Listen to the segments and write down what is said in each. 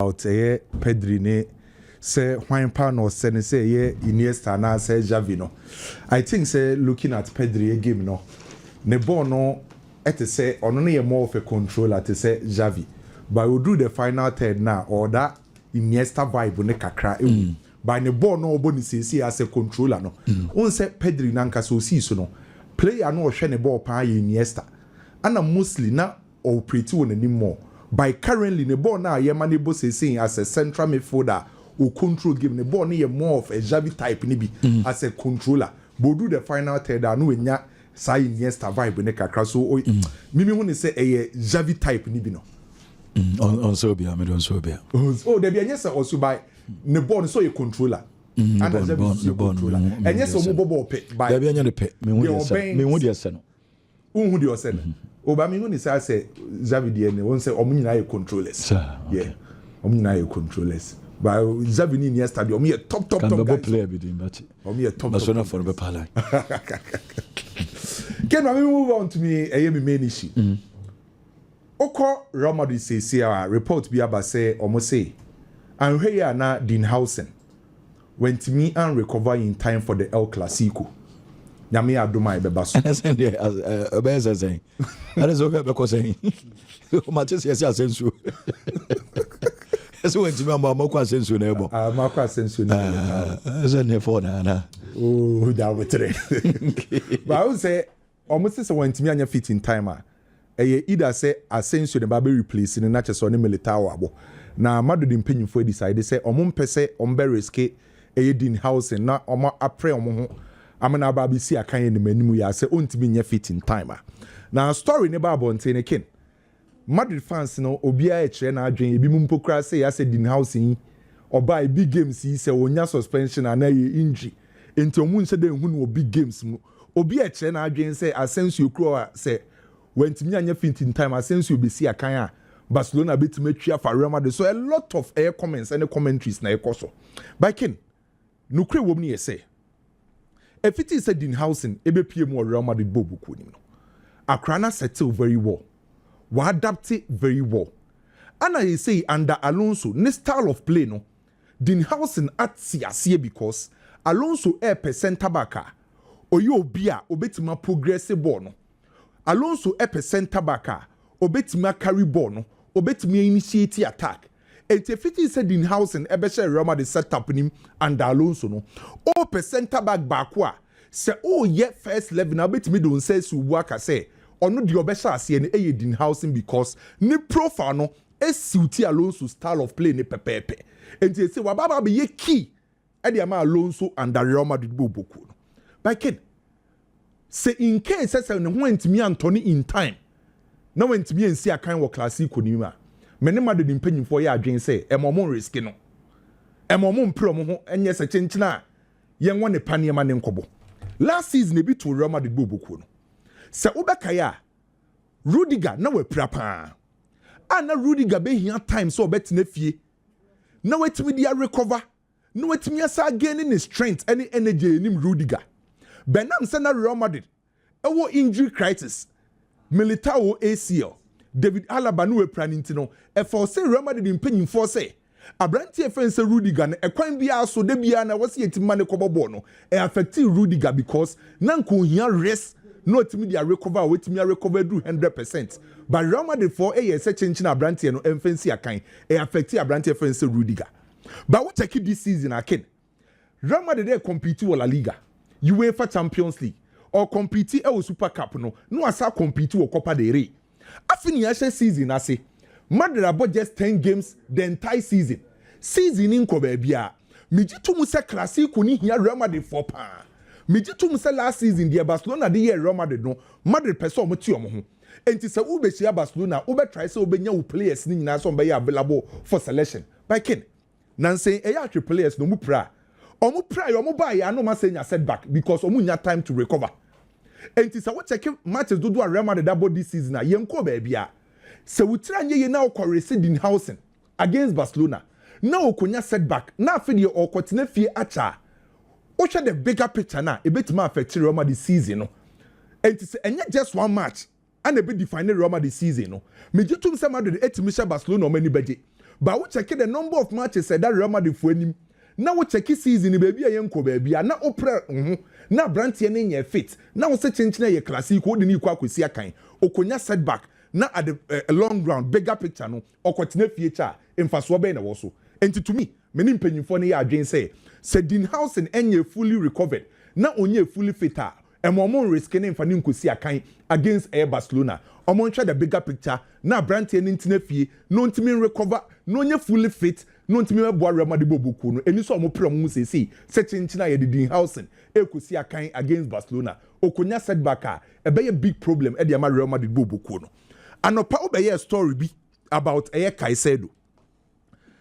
about Pedri ne say Juan Pano say Iniesta na say Xavi no. I think say looking at Pedri game no. Ne ball no et say only more of a controller to say Xavi. But we do the final third now or that Iniesta vibe ne kakra by the ball no boni see as a controller no. On say Pedri nanka so see so no. Player no share the ball pa Iniesta. And a mostly na operate on anymore. By currently the ball now Yemanebo saying as a central midfielder or control game the ball near more of a Xavi type nibi as a controller. But do the final third and no nya say Iniesta vibe ne kakra so mimi when say a Xavi type nibi no. On Sobia, me don't Sobia. Oh, there be Iniesta also by the ball so a controller. And a Xavi controller. And yes, so mobile pet by there be any pet. Me would you say no. Who do you say? Obama when he say Xavi DNA won't say omni controllers. Yeah. Omni controllers. But Xavi ni Iniesta be top player between but top Barcelona for the pala. Can we move on to me a main issue? Oko Ramadi says here report be about say almost say and here na Huijsen went to me and recover in time for the El Clasico. Nyame adoma beba so. Obeza saying. That is okay because saying. Manchester yes asensu. Eso went me amako asensu na ebo. Amako asensu na. Eso ne for na. Oh, that we three. But I would say almost say went me anya fit in time either say asensu na be replace ni na cheso ne military abo. Na madu di mpanyimfo decide say omon pese ombe riske Huijsen na omo apre omo ho amana ba bi si akan ne manimu ya say ontimi nya fit in time na story ne ba bonte ne ken Madrid fans no obia e kire na adwen ebi mu mpokura say ya say Huijsen oba big games yi say onya suspension na ye injury enti omu nse de hu no big games mu obia e kire na adwen say Asensio kro say wentimi anya fit in time Asensio be si akan a Barcelona betime twa fa Real Madrid so a lot of air comments and commentaries na ekoso by ken no kre wom ne say if it is said Huijsen ebe PM or Real Madrid bobuku nim no Akrana settle very well wa adapt it very well and I say under Alonso ne style of play no Huijsen at siasie because Alonso center back oyo obi a obetima progress ball no Alonso center back obetima carry ball no obetima initiate attack. And if it is said Huijsen ebeshe Real Madrid setup nim and Alonso no o center back bakwa say oh yeah first level na betimi don say su waka say ono di obesha ase ne Huijsen because ni profile no suit Alonso style of play ne pepepe and they say wababa be ye key e dey ma Alonso and Real Madrid boboku no by kid say in case say ne ho antimi Anthony in time na wantimi ensi akan wo classico ni ma mene ma de mpanyimfo ya adwen say emomon risk no emomon pro mo ho enye se chenchina yen wone panema ne nkobo last season e bi to Real Madrid boboku no se obeka ya Rudiger na we prapa na Rudiger be hia time so obetena fie na wetimi dia recover na wetimi asa gain in strength any energy enim Rudiger benam se na Real Madrid ewo injury crisis Militao ACL David Alaba no wepraninti no e for say Real Madrid mpanyimfo say abranti e friend say Rudiger na ekwan bia so de bia na wose yetima ne kobobo no e affect Rudiger because nanko hia rest no timi dia recover wetimi recover do 100% but Real Madrid for e say chenchi na abranti no emfancy akan e affect abranti e friend say Rudiger but what take this season again Real Madrid dey compete with La Liga UEFA Champions League or compete e Super Cup no asa compete with Copa del Rey afini ya season ase Madrid about just 10 games the entire season in ko ba bia mejitu mu se classico ni hia Real Madrid for pa mejitu mu se last season the Barcelona the year Real Madrid no Madrid person mo ti omo ho enti se ube chia Barcelona ube try se obenya wo players ni nyina so be available for selection by ken nansen e ya three players no mu pra omu pra yo mu ba ya no ma say nya setback because omu nya time to recover enti se wo check matches do Real Madrid about this season na yenko ba bia se wutira nye ye na okorese Huijsen against Barcelona na okonya setback na afidi okotena fie acha o hwe the bigger picture na ebetima affect Real Madrid season no enti se enye just one match and e be define Real Madrid season no mejitum se Madrid etimi hye Barcelona o mani beje but we check the number of matches that Real Madrid for him. Now we check season baby a yenko baby na opera na brantie ne nye fit na wo se chenchina ye classic wo de ni kwa kwesi akan okonya setback na at a long round bigger picture no okotena future emfaso be na wo so enti to me meni mpanyimfo ne ya adwen say Dinhausen enye fully recovered na onye fully fit a emomon risk ne mfa ne nkosi akan against Barcelona omon try the bigger picture na brantie ne ntina fie no ntimi recover no onye fully fit no ntimi meboa Real Madrid bobuku no eni so omopre mu sesi se chinchina ye Dinhausen ekosi akan against Barcelona okonya setback a ebe big problem e de ma Real Madrid bobuku no anopa obeye story bi about Caicedo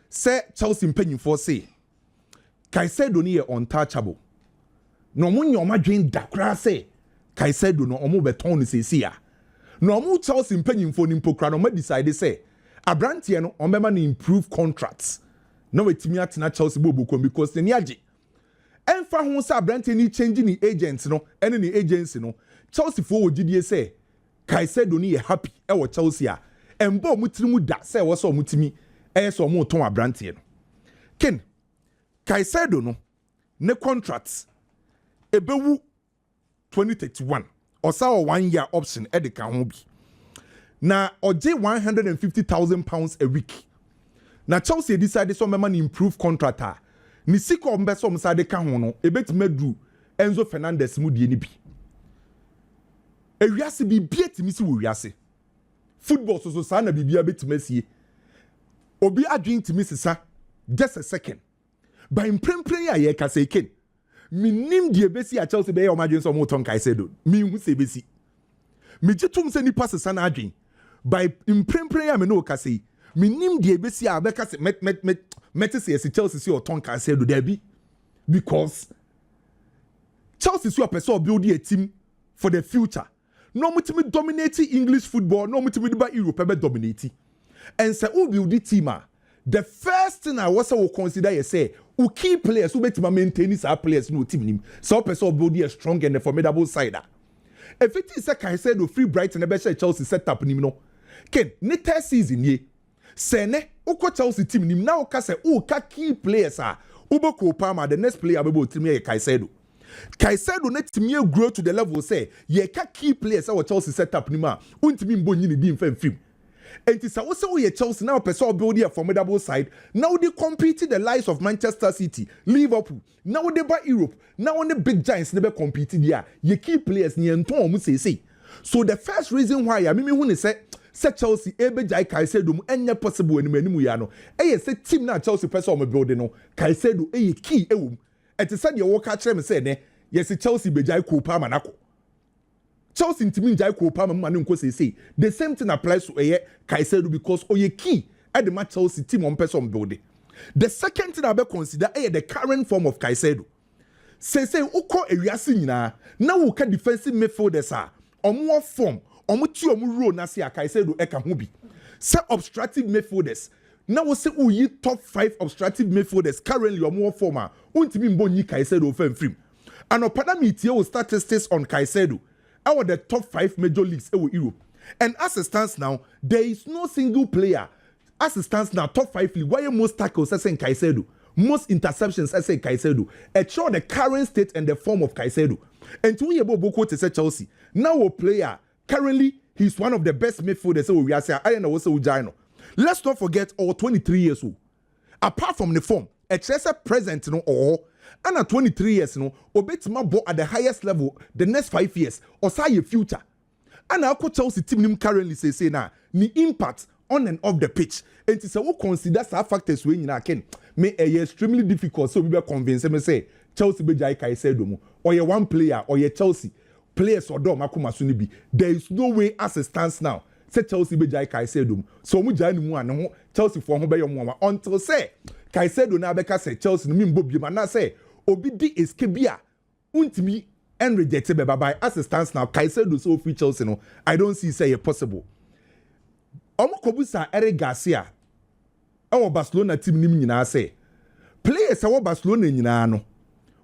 say Chelsea mpanyimfo say Caicedo ni ye untouchable no mo nyoma dwen dakra say Caicedo no omo beton sesi a no mo Chelsea mpanyimfo ni mpokra no ma decide say abrantie no ombema na improve contracts no wetimi atena Chelsea bobuku because ni age enfa ho say abrantie ni change ni agents no ene ni agency no Chelsea fo wogidie say Caicedo ni ye happy e wo Chelsea a embo mutirimu da say wo so mutimi so mo ton abrantie no ken Caicedo no ne contracts ebewu 2031 osa o 1 year option e de kan ho bi na oje 150,000 pounds a week na Chelsea decide so mema ni improve contract a ni siko mbe so msa de kan ho no ebetimadu Enzo Fernandez mu die ni bi ewiase bi bietimi si wo wiase football so sa na bibia betimasie obi adwin timi sisa just a second by imprempren ya ye ka say ken minim die besi a Chelsea be ya o madwin so mo ton Caicedo mi hu se besi mi gitum se nipa sisa na adwin by imprempren ya me no ka say minim die besi a be ka say met say Chelsea si o ton Caicedo there be because Chelsea so person build a team for the future no mutimi dominate English football no mutimi ba Europe be dominate and say who build the team the first thing I was will consider you say who key players who better maintain these players no team nim so person build a strong and a formidable side if it is a Caicedo free Brighton and better Chelsea set up nim no ken next season ye say ne uko Chelsea team nim now ka say who ka key players ubo ko Palmer the next player be team ye Caicedo net me grow to the level say ye ka key players our Chelsea set up nim a untimi mbonyi ni di mfam film. And it's also we Chelsea now person build a formidable side. Now they compete the likes of Manchester City, Liverpool. Now they buy Europe. Now on the big giants never compete there. You keep players near Tom say. So the first reason why I mean when they say Chelsea ebe jai Caicedo any possible any many muyano. Say team na Chelsea person building no Caicedo key And to say you walk at them say ne yes Chelsea be jai ko pa manako. Chelsea ntimi njai ko pa manu nko say the same thing applies to Caicedo because oye key at the match Chelsea team on person building. The second thing I be consider the current form of Caicedo. Say uko ewiase nyina na wo ka defensive midfielders omo form omo ti omo role na say Caicedo ka ho bi. Say obstructive midfielders na wo say uyi top 5 obstructive midfielders currently omo form untimi mbo nyi Caicedo fan film. And opada metie wo statistics on Caicedo our the top 5 major leagues in Europe. And as it stands now, there is no single player. As it stands now, top 5 league. Why most tackles as in Caicedo, most interceptions as in Caicedo. It show the current state and the form of Caicedo. And to we about Boko to say Chelsea. Now a player currently he's one of the best midfielders. We are saying I don't know what's Ujino. Let's not forget our 23 years old. Apart from the form, a Chelsea present or and at 23 years, Obetima bought at the highest level the next 5 years, or say your future. And our Chelsea team currently say now, the impact on and off the pitch. And it's a who considers our factors when you can make a extremely difficult. So we be convinced me say Chelsea be jai Caicedo or your one player or your Chelsea players or dom akuma sunibi. There is no way as it stands now. Say Chelsea be jai Caicedo. So we jai mu and Chelsea for home be your mama until say Caicedo na beka say Chelsea no mimbo bi ma na say obi di escabia untimi and rejected by as it stands now Caicedo so free Chelsea no I don't see say it possible. Omo kobusa Eric Garcia our Barcelona team nim nyina say players our Barcelona nyina no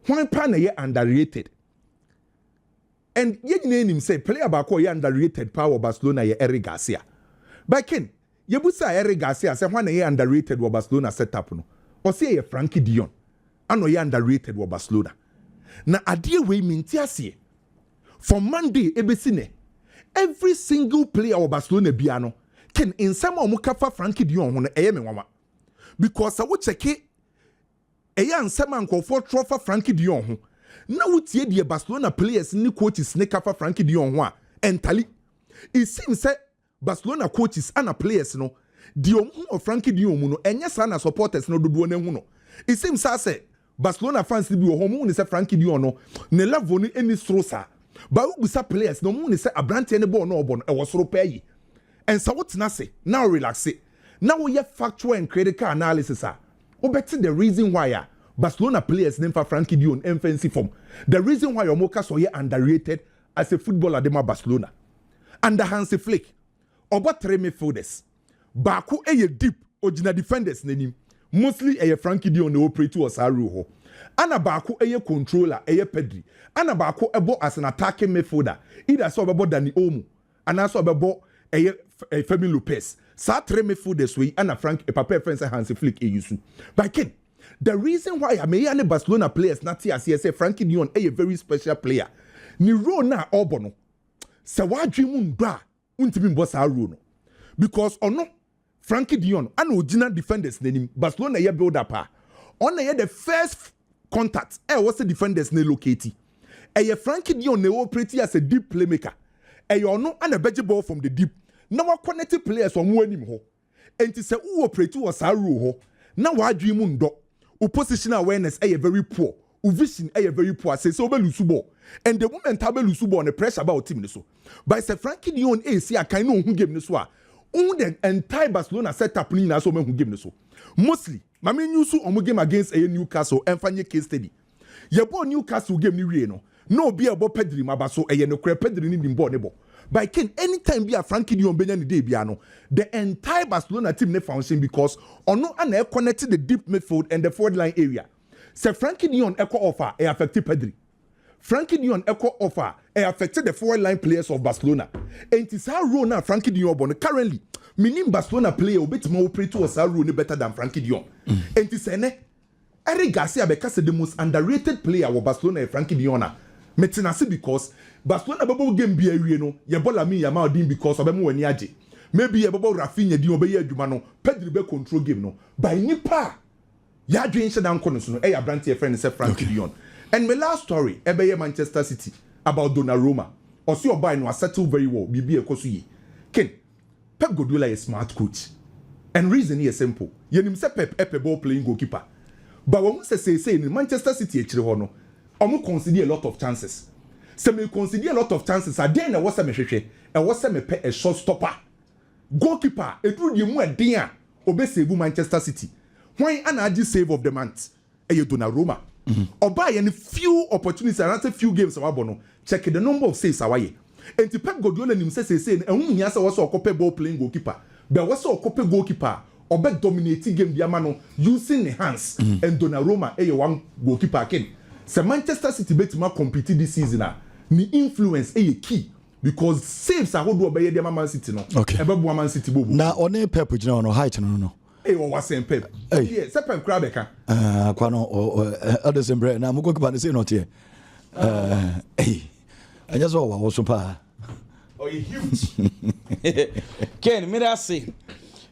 hwan pa na ye underrated and ye nyina nim say player ba ko ye underrated power Barcelona ye Eric Garcia but ken yebusa Eric Garcia say when he underrated wa Barcelona setup no. O say Frenkie de Jong. Ano ye underrated wa Barcelona. Na adie we minti ase. From Monday ebesine. Every single player of Barcelona biano can in some of mukafa Frenkie de Jong no because I would check it and some uncle for trophy Frenkie de Jong. Now would see the Barcelona players ni coaches ne kafa Frenkie de Jong entirely. It seems that Barcelona coaches and players no the of Frenkie de Jong no enya sana supporters no do no. It seems I say Barcelona fans be home ni say Frenkie de Jong no ne level ni any strosa. But we say players no money say abrante any ball no bon e was so pay. And so what na say now relax it. Now we have factual and critical analysis ah. We better the reason why Barcelona players name for Frenkie de Jong and fancy form. The reason why Omoka so here underrated as a footballer de Barcelona. Under Hansi Flick. About 3 midfielders. Baku eye deep original defenders nenim. Mostly eye Frenkie de Jong no operate to Osaru. Ana baako eye controller eye Pedri. Ana baako ebo as an attacking midfielder. Either so bebo Dani Olmo. Ana so bebo eye Femi Lopez. Sa 3 midfielders we ana Papa friends Hansi Flick yusu. But again, the reason why I may any Barcelona players not here say Frenkie de Jong a very special player. Ni ro na obono. Se wadwe mu ndwa untimi mbo sa ro no. Because ono Frenkie de Jong ana original defenders nenim Barcelona ye build up a. On the first contact was the defenders ne locate. Frenkie de Jong ne operate as a deep playmaker. No and a better ball from the deep. Now connected players from one him ho. And to say who operate was a rule. Now why dream undo? Positional awareness very poor. Vision very poor. Say so ball. And the woman tabe lusubo on the pressure about team so. But say Frenkie de Jong see a kind of who game this one. The entire Barcelona setup ni na so who game so. Mostly Mami nyusu omu game against a Newcastle and fanye case study. Yebo Newcastle game ni wie no be abo Pedri mabaso eye no kre Pedri ni dimbo nebo. But ken anytime be a Frenkie de Jong benya ni dey bia no the entire Barcelona team ne function because ono ana connected the deep midfield and the forward line area. Se Frenkie de Jong echo offer e affected Pedri. Frenkie de Jong echo offer e affected the forward line players of Barcelona. And it's how role now Frenkie de Jong bon currently meaning Barcelona player obetima operate to us role better than Frenkie de Jong. And it's Eric Garcia because the most underrated player of Barcelona is Frenkie de Jong. Metinasi because Barcelona bubble game be a no ye bola me yama odin because obemu wani aje. Maybe ye bubble Rafinha di obeye adwuma no Pedri be control game no. By nipa ya dwen hye dan kono so no e brand your friend say Frenkie de Jong. And my last story ebeye Manchester City about Donnarumma. Osi obai no settle very well bibi ekoso yi. Ken Pep Guardiola is a smart coach. And reason here is simple. Yenim say Pep ball playing goalkeeper. But when we say in Manchester City actually hono, omo consider a lot of chances. So me consider a lot of chances. Again, there was a mehwehwe. E was me pe a shot stopper. Goalkeeper, edru di mu eden a obe save Manchester City. When an agi save of the month, e Donnarumma. Oba ye few opportunities and few games awabono. Check the number of saves awaye. And to Pep Guardiola him say and who nyasa was a couple ball playing goalkeeper. But was a couple goalkeeper or bet dominating game diamano using the hands and Donnarumma one goalkeeper again. So Manchester City bet ma compete this season ni influence key because saves are hold obey the Man City no. Okay. Man City bobu. Na one Pep jina no height no. Was saying Pep. Yeah, say Pep Krabeka. Kwano others embrace na mo goalkeeper say not here. I just saw what super. Oh, you huge. Ken, me that say.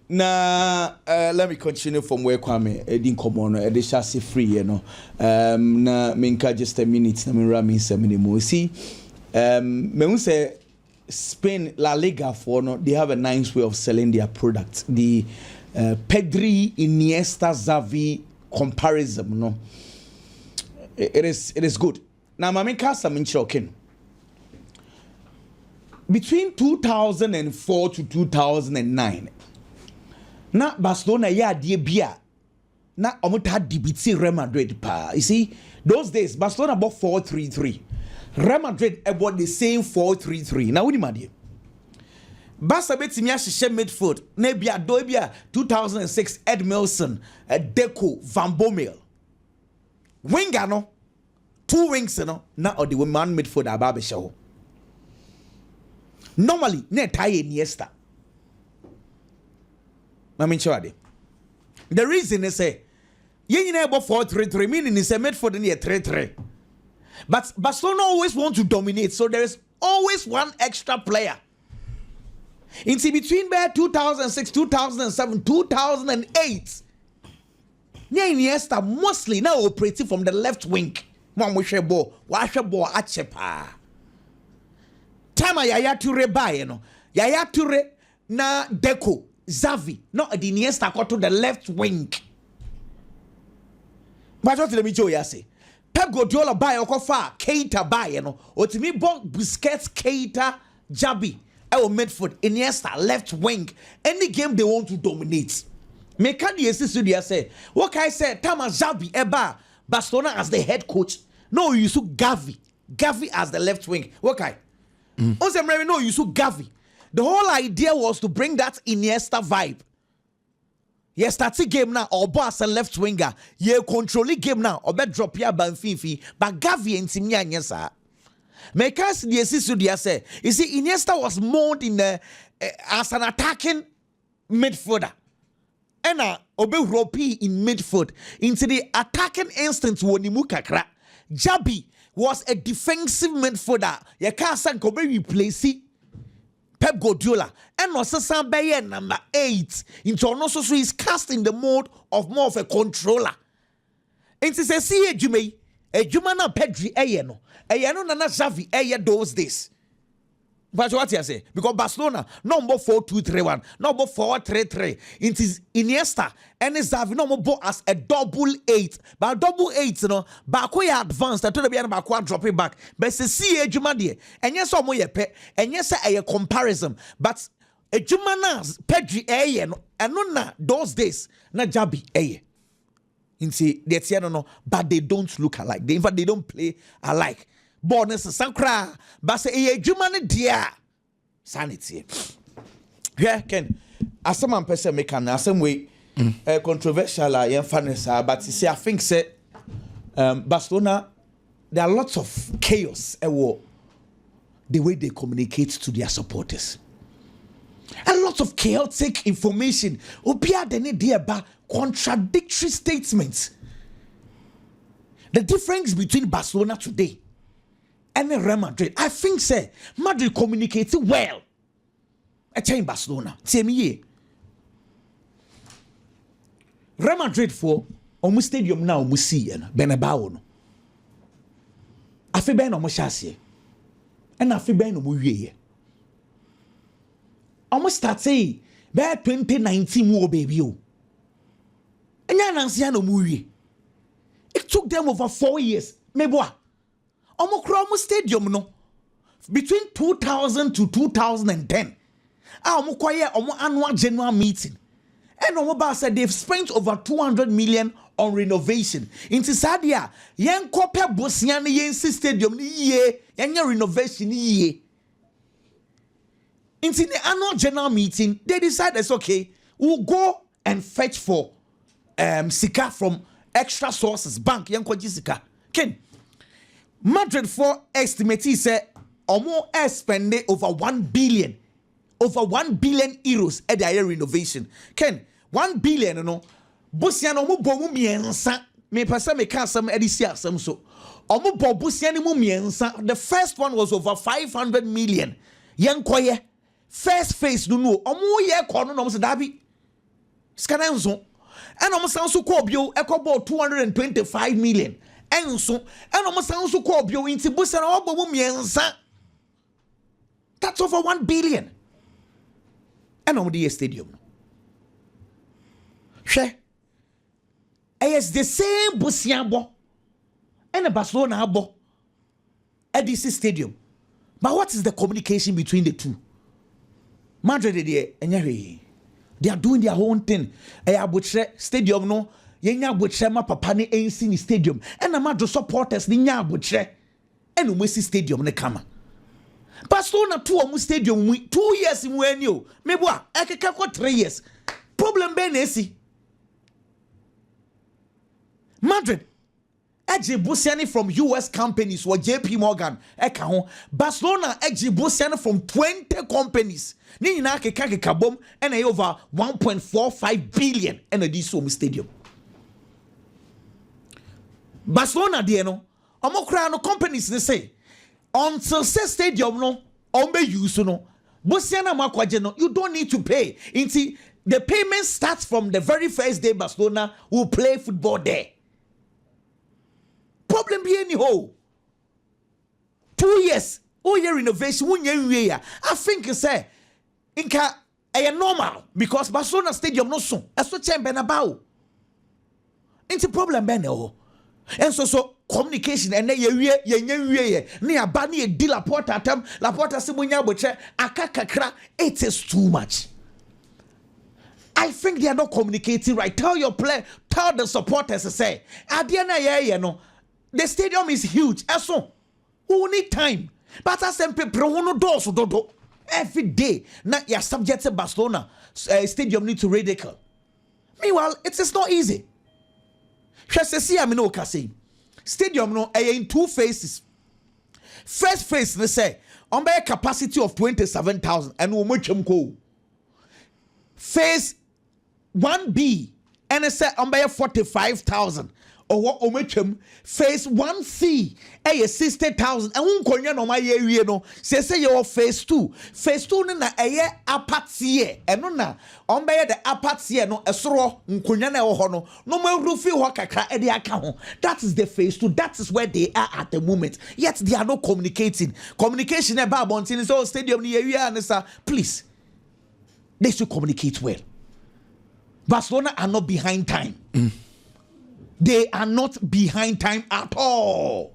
Na let me continue from where Kwame didn't come on. The chassis free, you know. Na minka just a minute. Na me rami 7 minutes. See, me say Spain La Liga for no. They have a nice way of selling their products. The Pedri, Iniesta, Xavi comparison, no. It is good. Now, my main cast I'm shocking. Between 2004 to 2009, na Barcelona ya die bia na omuta dibiti Real Madrid pa. You see, those days Barcelona bought 4-3-3. Real Madrid bought the same 4-3-3. Now what do you mean? Barca betimi ahye midfield na bia do bia 2006 Ed Milson, Deco, Van Bommel. Winger no 2 wings no na or the man midfield aba be show. Normally, ne tie Iniesta. Mami the reason is say you know about 4-3-3 meaning is a midfield in 3-3. But Barcelona always want to dominate, so there is always one extra player. In between 2006, 2007, 2008, Iniesta mostly now operating from the left wing. Time Yaya Toure buy, Yaya Toure na Deco, Xavi, no Iniesta go to the left wing. But what let me show you say? Pep Guardiola buy Okofa, Keita buy, Otimi bought Busquets, Keita, Xavi, midfield, Iniesta, left wing. Any game they want to dominate. Mekadi Studio say, what I said, Tama Xavi, Eba, Barcelona as the head coach. No, you saw Gavi as the left wing. Okay. No, you saw Gavi. The whole idea was to bring that Iniesta vibe. Yes, that's a game now. Or boss a left winger. Ye controlling game now. Or bet drop ya banfifi. But Gavi and Simia Nyesa. Because the Studio say, you see, Iniesta was molded in as an attacking midfielder. And obe ropi in midfield into the attacking instance wonimu kakra. Xavi was a defensive midfielder. You can't say go be replace Pep Guardiola. And also Sambaye number 8. Into also so is cast in the mode of more of a controller. Into say see a Jume na Pedri no na Xavi those days. But what you say? Because Barcelona number 4-2-3-1, number 4-3-3. It is Iniesta and Xavi number as a double 8. But double 8, back way advanced. I told you about drop it back. But see a Jumadi, and yes, some way and yes, a comparison. But a Jumana Pedri and no those days na Xavi Inti the but they don't look alike. In fact, they don't play alike. Bonus Sankra, but say a Jumani dear sanity. Yeah, Ken. As some person make an some way controversial, but you see, I think say Barcelona, there are lots of chaos the way they communicate to their supporters. A lot of chaotic information. Obia deni dear ba contradictory statements. The difference between Barcelona today and Real Madrid, I think say Madrid communicates well. I tell you Barcelona, tell me ye. Real Madrid for almost stadium now we see Benabao no. Afi ben no chassis. And afi ben no wiye. Almost start say be 2019 mo baby o. Enya nansia no wiye. It took them over 4 years. Meboa. Omo stadium no between 2000 to 2010. Omo kwaye omo annual general meeting. And omo ba said they've spent over 200 million on renovation. Inti sadia yen kope Bosnia ne yen stadium ni ye yen renovation ni ye. Inti the annual general meeting they decided it's okay. We'll go and fetch for sika from extra sources bank yen kwaji sika. Ken Madrid for estimate say omo spend over 1 billion euros at their renovation. Ken 1 billion no Bosnia no mo bomu miensa me pesa me ka some edisi some so omo bo Bosnia ni mo miensa. The first one was over 500 million yankoye first phase no omo ye kono no mo se dabi scanenzo and omo san so ko bio ekobo 225 million and so and almost sounds so called bio into bus and all but that's over 1 billion. And on the stadium. She it's the same Busiabo and a Barcelona abo at this stadium. But what is the communication between the two? Madrid they are doing their own thing. Stadium no. Yenya botre ma papa ne ensi ni stadium and Madrid supporters ni nya botre and we see stadium ne kama Barcelona to omu stadium 2 years mu ani o meboa ekeka ko 3 years problem be na esi Madrid Busiani from US companies or JP Morgan. Barcelona Busiani from 20 companies. Nina keke kabom and over 1.45 billion and a diesel stadium. Barcelona no Omokrano companies they say until say stadium no ombe use no Busiana makwaje no you don't need to pay. Inti the payment starts from the very first day Barcelona will play football there. Problem be any ho. 2 years, all year renovation, 1 year. I think you say, inka normal because Barcelona stadium no so. That's what I'm about. It's a problem, Ben. And so communication and ye near Bani di La Porta tam La Porta Simunya Boche Akakakra. It is too much. I think they are not communicating right. Tell your player, tell the supporters to say, Adiana, the stadium is huge. So, who need time? But as people every day, now you're subject to Barcelona stadium need to radical. Meanwhile, it is not easy. Stadium no in 2 phases. First phase, they say, on by a capacity of 27,000 and we much go. Phase 1B and it said on by 45,000 or what omechum. Phase 1C 60,000 and unkonya no my area no say your phase 2 na apatie and no na on by the apatie no esoro unkonya na ho no ma rufi ho kakra e de aka ho. That is the phase 2. That is where they are at the moment, yet they are not communicating. Communication about bontin so stadium ni area and sir, please, they should communicate well. Barcelona are not behind time. They are not behind time at all.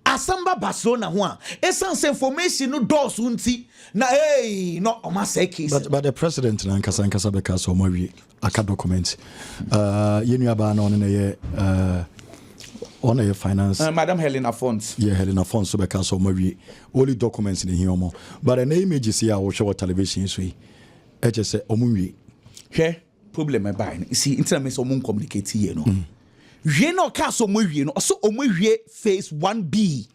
Asamba Barcelona one. Essence information no doors unti na hey no omase case. But the president na nkasa beka so mawi aka document. Yenu aba na on a finance. Madam Helena Fons. Yeah, Helena Fons so beka so mawi only documents in here mo. But an images here we show television so e just say omuwi. Here problem e buy. You see internet so mun communicate here no. We no ka so mowie no so omowie phase 1B.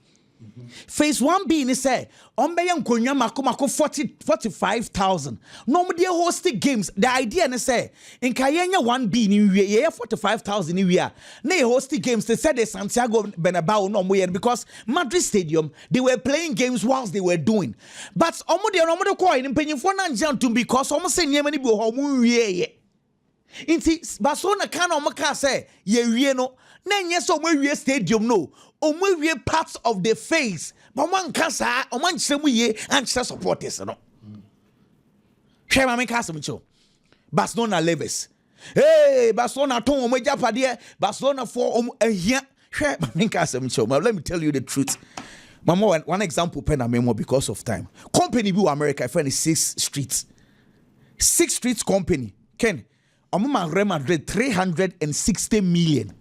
Phase 1B ni say on be nkonwa mako 45,000. No mo dey host games. The idea ni say nka yenya 1B ni wie ye 45,000 ni wie a na host games. They said the Santiago Bernabeu no mo because Madrid Stadium they were playing games whilst they were doing. But omo dey call in mpanyimfo na njantum because omo say nyema ni bi ho mo wie ye. Inti Barcelona can omaka say ye wie no na nye so we stadium no we parts of the face but one kasa o man chemu ye and supporters no shema me kasa mcho Barcelona levels hey Barcelona ton o japade Barcelona for ahia shema me kasa mcho. Let me tell you the truth. Mama, one example pen memo because of time. Company bi America friend is 6 streets company Ken Real Madrid 360 million.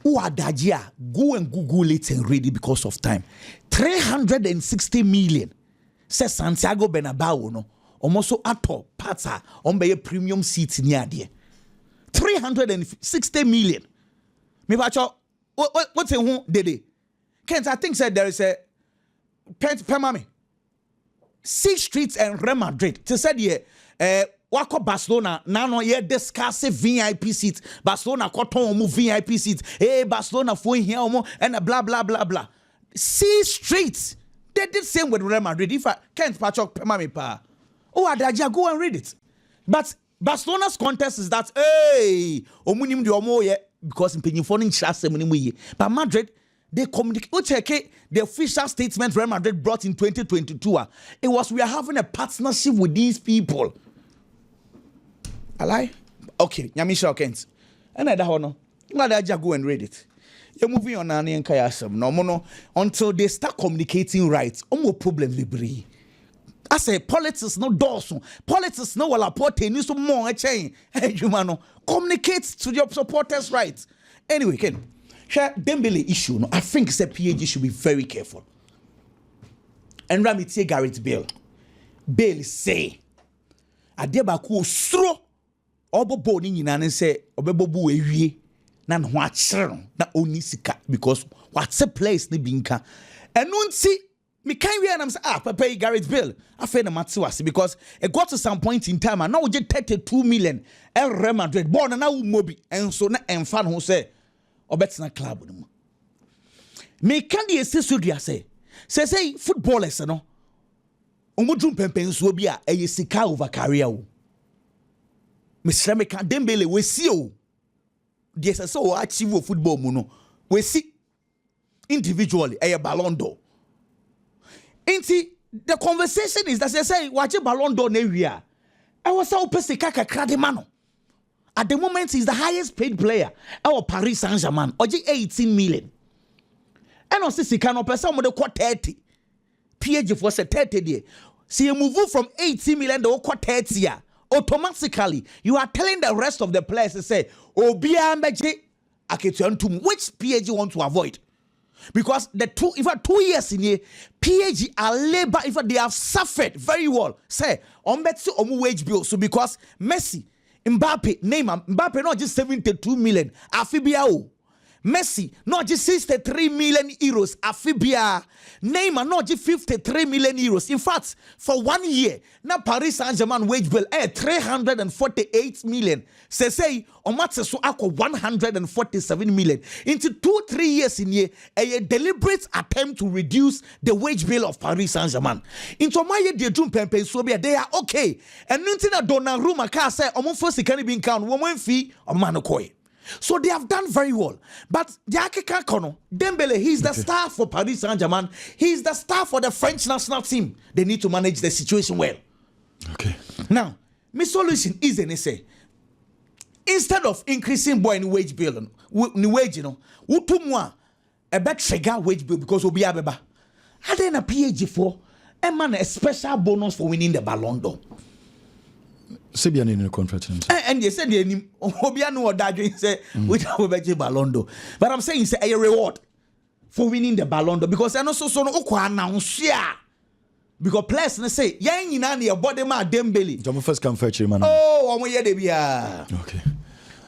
Uadajia, go and Google it and read it because of time. 360 million. Says Santiago Bernabeu no. Almost so ato pata on by a premium seats near there. 360 million. Me bacho what's a who did Kent, I think said there is a Pemami 6 streets and Real Madrid. To said yeah Wako Barcelona now ye discuss VIP seats. Barcelona koton mu VIP seats. Hey Barcelona for here and blah blah blah blah. See streets. They did same with Real Madrid. If I can't patch up mami pa. Oh Adaja, go and read it. But Barcelona's contest is that hey omunim de omo ye because mpanyimfo no nhyase mu ye. But Madrid they communicate. Okay, the official statement Real Madrid brought in 2022. It was we are having a partnership with these people. Alai? Okay, Nyamisha Kent. And I don't know. Go and read it. You're moving on and Kayasam. No, until they start communicating right. No problem, Libri. I say politics no dorsum. Politics no wala porte ni so more chain. Hey, Jumano, communicate to your supporters right. Anyway, Ken, share Dembele issue. No, I think the PAG should be very careful. And Ramiti Garrett Bale say, Adebaku stro. Obo boni nyina ne se obebobu ewie na no achire na oni sika because what's a place ni binka eno nti me can we and I'm say papa Gareth Bale afa na mate wase because it got to some point in time and now we get 32 million Real Madrid born na wo mobi enso na emfa no say obetena club no me can the ese dia say footballers no omudrum pempen so bi a eye sika over career wo Mr. Meka Dembele we see o the so achieve football mu no we see individually a Ballon d'Or. Inti the conversation is that say watch Ballon d'Or na wia I was so pesika kakra de mano at the moment he's the highest paid player our Paris Saint-Germain oji 18 million and on sika no person mo de 30 PG for say 30 there see you move from 18 million to 30 ya automatically you are telling the rest of the players to say obia meje aketuantum which PG want to avoid because the 2 years in here PG are labor if they have suffered very well say on bet on wage bill so because Messi Mbappe Neymar Mbappe not just 72 million afibia Messi not just 63 million euros afibia Neymar not just 53 million euros in fact for 1 year now Paris Saint-Germain wage bill 348 million say on match so akọ 147 million into 2-3 years in here a deliberate attempt to reduce the wage bill of Paris Saint-Germain into my year de drum pempen so be they are okay and nothing na Donnarumma ka say omo first can be count woman fee o man koy. So they have done very well. But Jakeka Kono, Dembele, he's the star for Paris Saint-Germain. He's the star for the French national team. They need to manage the situation well. Okay. Now, my solution is an essay. Instead of increasing boy in wage bill, wage, utumwa a bet trigger wage bill because we'll be abeba. Had then a PAG for a man a special bonus for winning the Ballon d'Or. Sebian in the contract. And they said Obiano or Dadri say we have Ballon d'Or. But I'm saying it's a reward for winning the Ballon d'Or because I know so no announce because players na say yan nyina na body ma Dembele. Jom first come fetch man. Oh, omo ye de bia. Okay.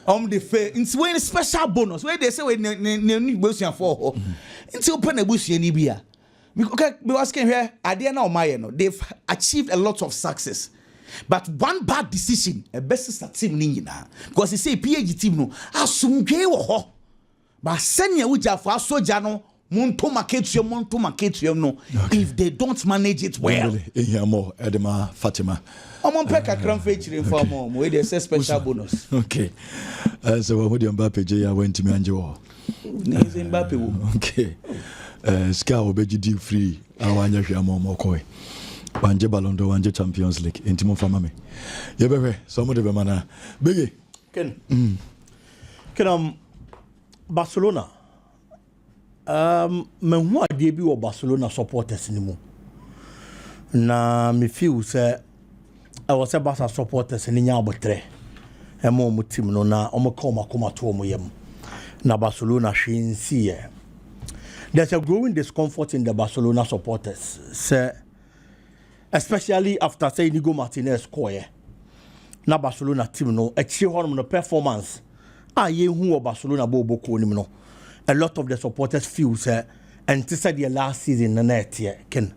The fair it's when special bonus where they say we ne busuan for. Until open na busuan ni bia. Because can here ade na o maye no they've achieved a lot of success. But one bad decision, a best team nina. Because he say PAG team no asumdwe wo ho. But senya wuja for soja no monto market no if they don't manage it well. Ehamo Edema Fatima. Omon peka kran featuring for mom we dey say special bonus. Okay. So what do Mbappe J went to me anje wo. Mbappe wo. Okay. Ska obeji deal free awanya hwamo mokoi. Wanje Ballon d'Or, wanje Champions League. Intimo famame. Yebebe, some of the mana. Biggie. Ken Barcelona. Men who are debi or Barcelona supporters anymore. Na me feel say I was a Barca supporters in nya botre. E mo mo team no na o mo koma to mo yam. Na Barcelona shin see. There's a growing discomfort in the Barcelona supporters. Say especially after say Inigo Martinez score. Na Barcelona team no achieve no performance. Ye who Barcelona boko ni no. A lot of the supporters feel say and this is the last season na net ye ken.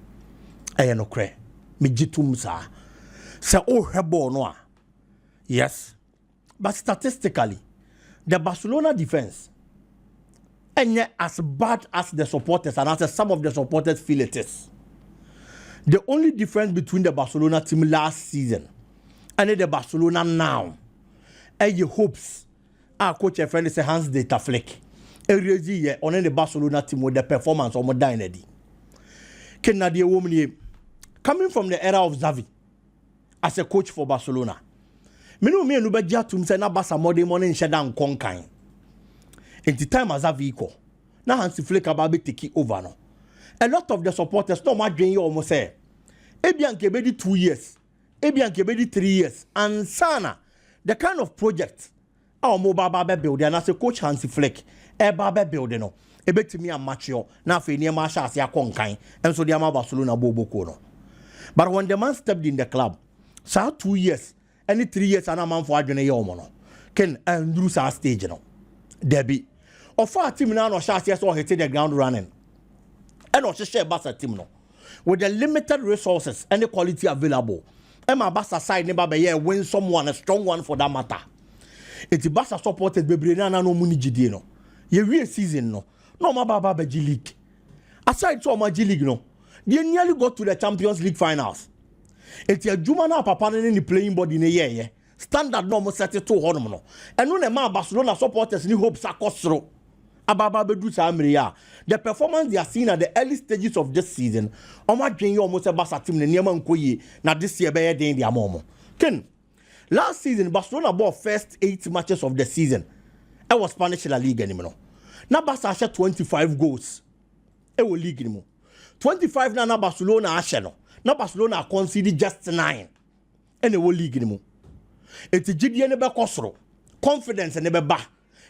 Aye no kre. Me jitum sa. Say oh hebo no. Yes. But statistically the Barcelona defense and yet as bad as the supporters and as some of the supporters feel it is. The only difference between the Barcelona team last season and the Barcelona now, your hopes, our coach a friend is Hans Data Flick. Every year on the Barcelona team with the performance of modernity. Canadian woman coming from the era of Xavi as a coach for Barcelona. Me no be jatum say na Barca modern money in shedan konkan. In the time as Xavi ko, na Hans Flick about take over no. A lot of the supporters no much you almost say Ebian Kebedi 2 years, Ebian Kebedi 3 years, and Sana, the kind of project our mobile baby building and as a coach Hansi Flick, a baby building no, a bit to me and macho, now for near Masha as Yakonkai, and so the Ama Barcelona Bobo Kono. But when the man stepped in the club, so 2 years, any 3 years, and a man for Adrian Yomono, can Andrew Sa stage no. Debbie. Of our team now, no chance or hitting the ground running. And also share Barca team no. With the limited resources and the quality available. Emma Barca side never be win someone, a strong one for that matter. It's Barca supported Bebrina no money GD no. Ye real season no. No ma baba G League. Aside from my G League no. They nearly got to the Champions League finals. It's a Jumana papa in the playing body in a year. Standard normal set it to hormono. And when a man Barcelona supporters new hopes are costro. Ababa bedu Samria. The performance they are seeing at the early stages of this season, Oma Jane almost a Barca team in Yaman Koyi, now this year by the India Momo. Ken, last season Barcelona bought first 8 matches of the season. It was Spanish La Liga anymore. Now Barca shot 25 goals. It was league anymore. 25 na Barcelona asheno. Na Barcelona conceded just 9. And it will league anymore. It's a GDA nebe kosro. Confidence nebe ba.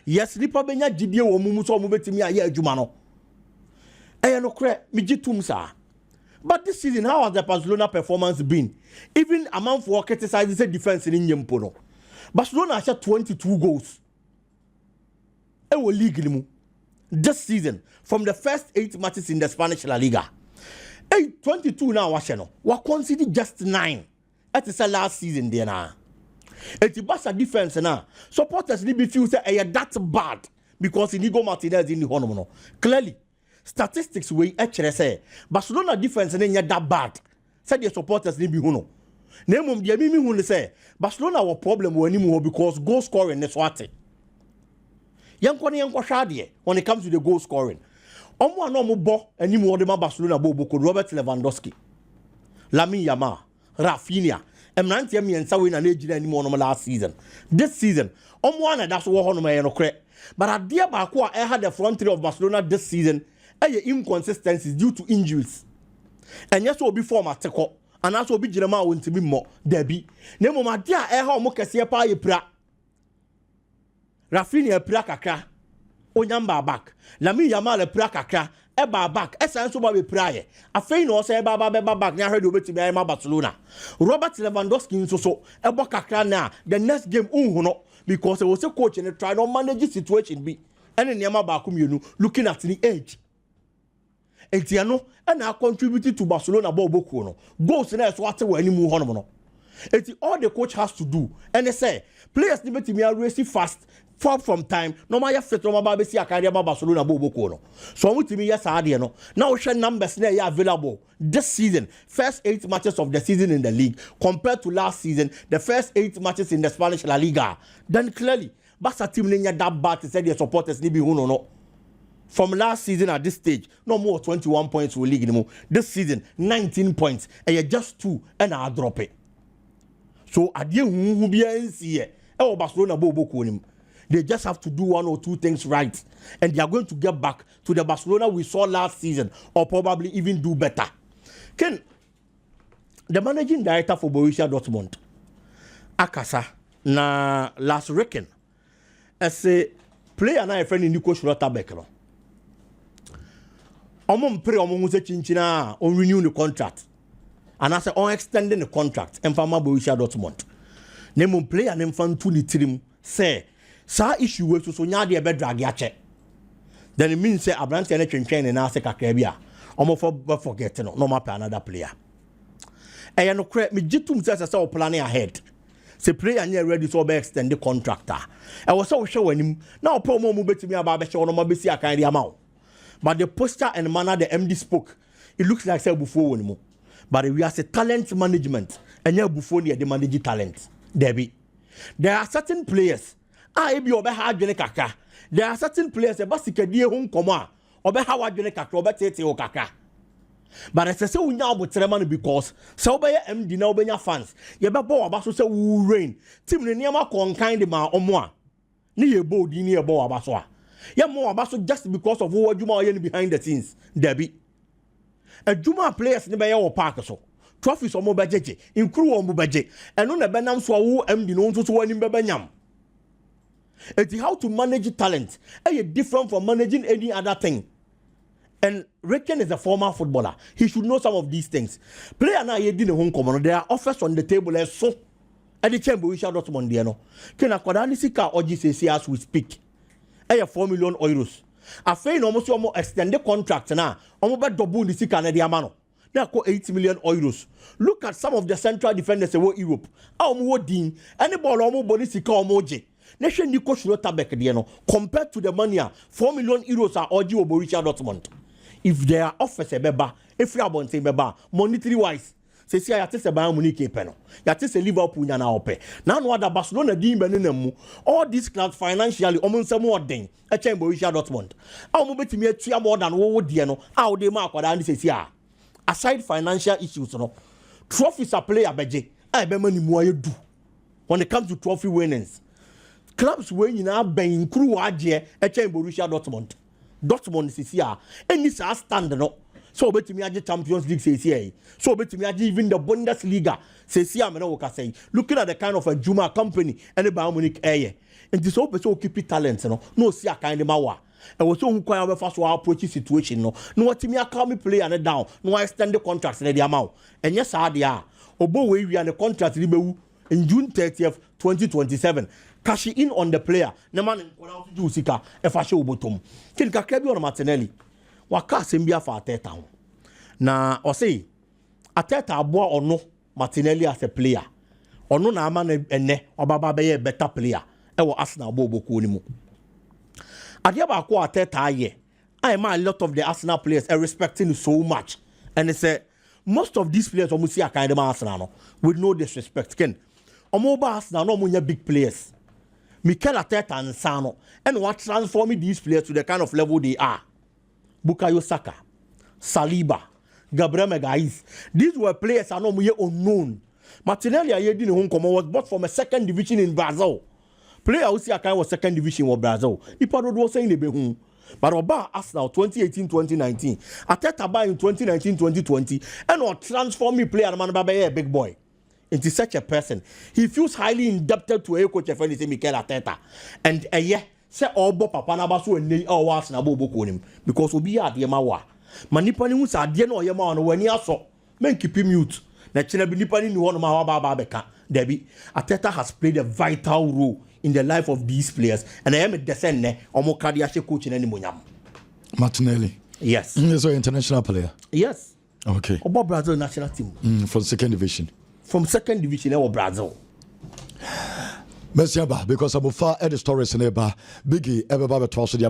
Yes, nipa benya GDA wo mumu so mubetimi aye adwuma no. No kre mi gitum sa. But this season, how has the Barcelona performance been? Even among for criticizing the defense in Nyempo no. Barcelona shot 22 goals. It will league anymore. This season, from the first 8 matches in the Spanish La Liga. 22 now, Washeno. We conceded just 9. That is the last season there now. It's the Barca defense now. Supporters need to feel say that's bad because Inigo Martinez in the honor. Clearly, statistics we actually say Barcelona defense ain't that bad. Said the supporters need to be huno. Name the mimi who say Barcelona was problem when anymore because goal scoring is what. Yankoni shadie when it comes to the goal scoring. Omo no bo anymore the Barcelona bobo Robert Lewandowski, Lamine Yamal, Rafinha. Emranti emi ensa we na ejina anymore no last season. This season, omo that's what hono me no kre. But adia ba ko a had the front three of Barcelona this season, inconsistencies due to injuries. And yes, will be form ateko, and also be Jerema won't be more Debbie. Nemo ma dia omo kese pa ye pra. Rafinha pra kakra. Onyamba back. Lamine Yamal pra kakra. Eba back. Esa nso ba be praye. Afei no say eba ba back na hwedo betimi ay ma Barcelona. Robert Lewandowski nso so ebo kakra na the next game unhu no because he was a coach and try to manage situation be. Ene niam ba akomienu looking at the age. Etiano and I contributed to Barcelona boku no. Goals na so ate wa animu hono no. It's all the coach has to do. And they say players need to be race fast. Far from time, no matter fit no matter see akari about Barcelona bobo no. So we timi yes ade no. Now share numbers na available this season. First 8 matches of the season in the league compared to last season, the first 8 matches in the Spanish La Liga. Then clearly, Barca team nenya that bad to say their supporters ni be who no. From last season at this stage, no more 21 points for league anymore. This season 19 points and you just 2 and I drop it. So ade hu bia nsi e Barcelona bobo ko nim. They just have to do 1 or 2 things right. And they are going to get back to the Barcelona we saw last season or probably even do better. Ken, the managing director for Borussia Dortmund, Akasa, na last reckon, as a player na a friend in Nico Schlotterbeck. Omon pre omon se chinchina on renew the contract. And I say on extending the contract and for Borussia Dortmund. Name player name fan to the team say sa issue we so nya de be drag ya che. Then it means say Abrante na twentwen na ase kakra bia. Omo for forget no ma pay another player. E no kre me gitum say o planning ahead. Say player nya ready so be extend the contractor. E was so show anim. Na promo mu betimi aba be show no ma be si akan dia ma. But the posture and manner the MD spoke, it looks like say before anymore. But we are a talent management and you before the manage talent. Debbie. There are certain players be obe ha adwene kakra. There are certain players e basika die ho nkomo a obe ha wadwene kakra obe tete o kakra. But I say unya abotrema no because say obe MD na obe nya fans ye be bo aba so say wu rain team ne niam akonkan de ma omo a ne ye bo di ne ye bo aba so a ye mo aba so just because of wo adwuma ye behind the scenes. Debbie. Adwuma players ne be ye wo park so trophies omo bejeje include omo beje eno na benam so wo MD no nso so wani be benyam. It's how to manage talent. And different from managing any other thing. And Recken is a former footballer. He should know some of these things. Player now did the home common. There are offers on the table and so at the chamber we shall not Mondiano. Can I call Anisika or GCC as we speak? ɛyɛ 4 million euros afei na ɔmo so ɔmo extend the contract na ɔmo bɛ double the sika na de ama no na ko 8 million euros. Look at some of the central defenders in Europe. Ɔmo wo din any ball ɔmo bɔ ni sika ɔmo gye. Na hwɛ Nico Schlotterbeck deɛ no compared to the money 4 million euros are ɔgye wɔ Borussia Dortmund. If their offers beba, if you are born say beba, monetary wise, say see I tell Bayern Munich peno. Ya tell Liverpool nya na ope. Now no other Barcelona di benenemu. All these clubs financially almost some more thing. A chain Borussia Dortmund. How mo betimi atua more than wo die no. How dey ma akwada ni say see ah. Aside financial issues no. Trophies are player beje. I be money mu ayedu. When it comes to trophy winnings. Clubs wey nyina ben kru agye a chain Borussia Dortmund. Dortmund is here. Any stand no. So betimi age Champions League says here. So betimi age even the Bundesliga says here. Me no work say. Looking at the kind of a Juma company and the Bayern Munich air. And this whole person keep talent no see a kind of mawa. And we so who can first approach situation no. No what me call me play and down. No extend the contracts in the amount. And yes I dey. Obo we are the contract in June 30th 2027. Cash in on the player. No man in do sika if I show bottom. Kin ka krebi on Martinelli. Waka sembia for Ateta. Na o say Ateta aboa ono Martinelli as a player. Ono na ama ene obaba be better player. E wo Arsenal bo boku ni mu. Adia ba ko Ateta aye. I am a lot of the Arsenal players are respecting so much. And they say most of these players almost see a kind of Arsenal no, with no disrespect. Ken omo ba Arsenal no munya big players. Mikel Arteta and Sano, and what transforming these players to the kind of level they are. Bukayo Saka, Saliba, Gabriel Magalhaes. These were players are not unknown. Martinelli was bought from a second division in Brazil. Player who see a kind of second division in Brazil. He probably was saying the but Oba Arsenal 2018-2019, Arteta buy in 2019-2020, and what transforming player man a big boy. Into such a person, he feels highly indebted to a coach of any Mikel Arteta, and say all papa na basu and was na bobo him because we be at Yamawa. Manipani was a dear no Yama when he also men keep him mute. Naturally, Nipani knew one of my Babeka. Debbie Arteta has played a vital role in the life of these players, and I am a descendant or more cardiac coach in any munyam. Martinelli. Yes. He's an international player. Yes. Okay. About Brazil national team. From second division. From second division of Brazil. Merci, because I'm far at the stories in Eba. Biggie, ever to also the